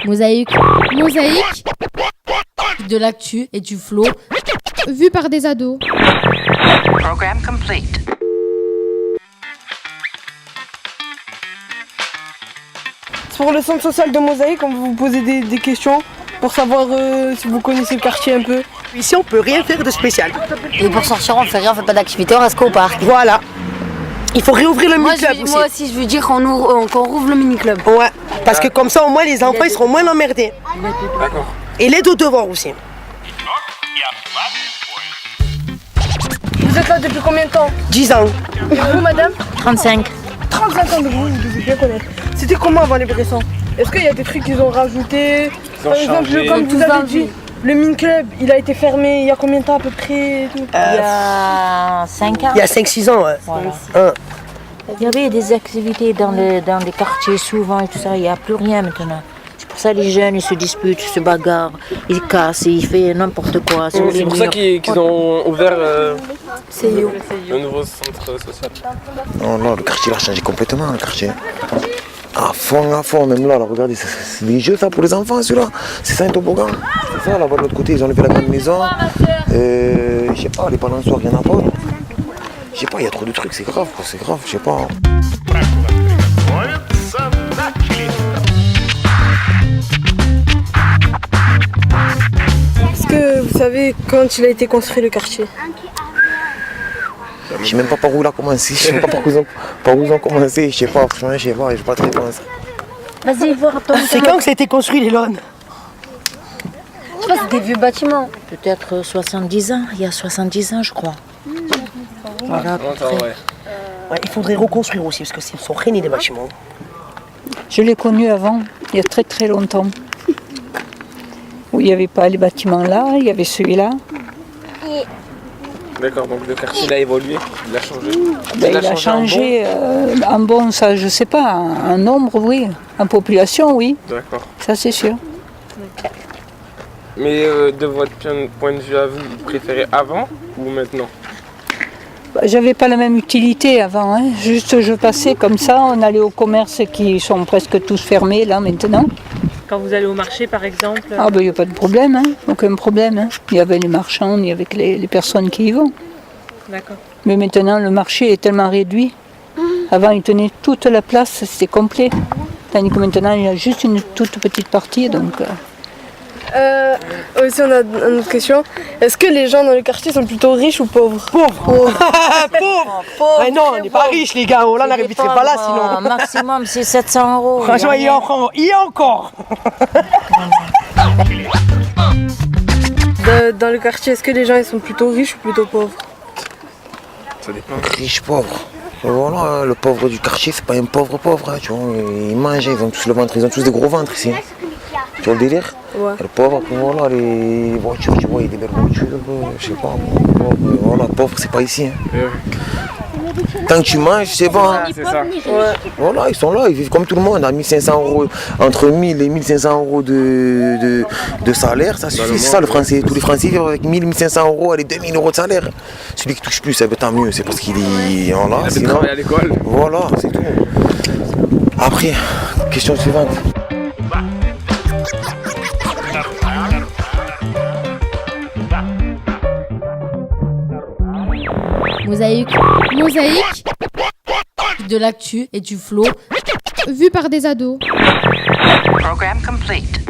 Mosaïque. Mosaïque, De l'actu et du flow. vu par des ados. Program complete. Pour le centre social de Mosaïque, on va vous poser des questions pour savoir si vous connaissez le quartier un peu. Ici, on peut rien faire de spécial. Et pour sortir, on fait rien, on fait pas d'activité, on reste qu'au parc. Voilà. Il faut réouvrir le mini-club aussi. Moi aussi, je veux dire qu'on rouvre le mini-club. Ouais, parce que comme ça, au moins, les enfants, ils seront moins emmerdés. D'accord. Et l'aide aux devoirs aussi. Vous êtes là depuis combien de temps? 10 ans. Et vous, madame? 35. 35 ans de vous devez bien connaître. C'était comment avant les Bressans? Est-ce qu'il y a des trucs qu'ils ont rajoutés? Par exemple, changé. comme vous avez dit, le mini-club, il a été fermé il y a combien de temps à peu près et tout? Il y a 5 ans. Il y a 5-6 ans, ouais. Voilà. Il y avait des activités dans les quartiers souvent et tout ça, il n'y a plus rien maintenant. C'est pour ça que les jeunes ils se disputent, ils se bagarrent, ils cassent, ils font n'importe quoi. C'est pour ça qu'ils ont ouvert CIO. le nouveau centre social. Non, là, le quartier il a changé complètement, le quartier. À fond, même là, regardez, c'est des jeux ça pour les enfants, celui-là. C'est ça un toboggan. C'est ça, là-bas de l'autre côté, ils ont levé la grande maison. Je sais pas, les balançoires, il y en a pas. Je sais pas, il y a trop de trucs, c'est grave, quoi, c'est grave, je sais pas. Est-ce que vous savez quand il a été construit le quartier? Je sais même pas par où il a commencé, je sais même pas par où ils ont commencé, je sais pas, franchement, je sais pas, j'ai pas de réponse. Vas-y, voir ton. C'est quand que ça a été construit, les Lone? Je sais pas, c'est des vieux bâtiments. Peut-être 70 ans, il y a 70 ans je crois. Voilà, à peu près. Ouais. Ouais, il faudrait reconstruire aussi, parce que c'est sont réunis les bâtiments. Je l'ai connu avant, il y a très très longtemps. Où il n'y avait pas les bâtiments là, il y avait celui-là. D'accord, donc le quartier il a évolué, il a changé. Ben, il a changé en bon, ça je sais pas, en nombre oui, en population oui, D'accord. ça c'est sûr. Mais de votre point de vue à vous, vous préférez avant ou maintenant? J'avais pas la même utilité avant, hein. Juste je passais comme ça, on allait aux commerces qui sont presque tous fermés là maintenant. Quand vous allez au marché, par exemple. Ah ben il n'y a pas de problème, hein. Aucun problème. Hein. Il y avait les marchands, il y avait les personnes qui y vont. D'accord. Mais maintenant le marché est tellement réduit. Avant il tenait toute la place, c'était complet. Tandis que maintenant il y a juste une toute petite partie donc... Aussi on a une autre question. Est-ce que les gens dans le quartier sont plutôt riches ou pauvres? Pauvre. Ah non, on n'est pas riches, les gars. Oh là, on n'habiterait pas là, sinon. Maximum c'est 700 €. Franchement, il y a encore. Dans le quartier, est-ce que les gens ils sont plutôt riches ou plutôt pauvres? Ça dépend. Riche, pauvre. Et voilà, le pauvre du quartier, c'est pas un pauvre, hein, tu vois. Ils mangent, ils ont tous le ventre, ils ont tous des gros ventres ici. Tu vois le délire? Ouais. Le pauvre, après, voilà, les voitures, tu vois, il y a des belles voitures, je sais pas. Voilà, pauvre, c'est pas ici. Hein. Tant que tu manges, c'est bon. Hein. C'est ça. Voilà, ils sont là, ils vivent comme tout le monde, à 1500 €, entre 1000 et 1500 € de salaire, ça suffit. C'est ça le français, tous les Français vivent avec 1500 €, allez, 2000 € de salaire. Celui qui touche plus, tant mieux, c'est parce qu'il est. Voilà, Il a sinon, travaillé à l'école. voilà, c'est tout. Après, question suivante. Mosaïque. Mosaïque, De l'actu et du flow. vu par des ados. Program complete.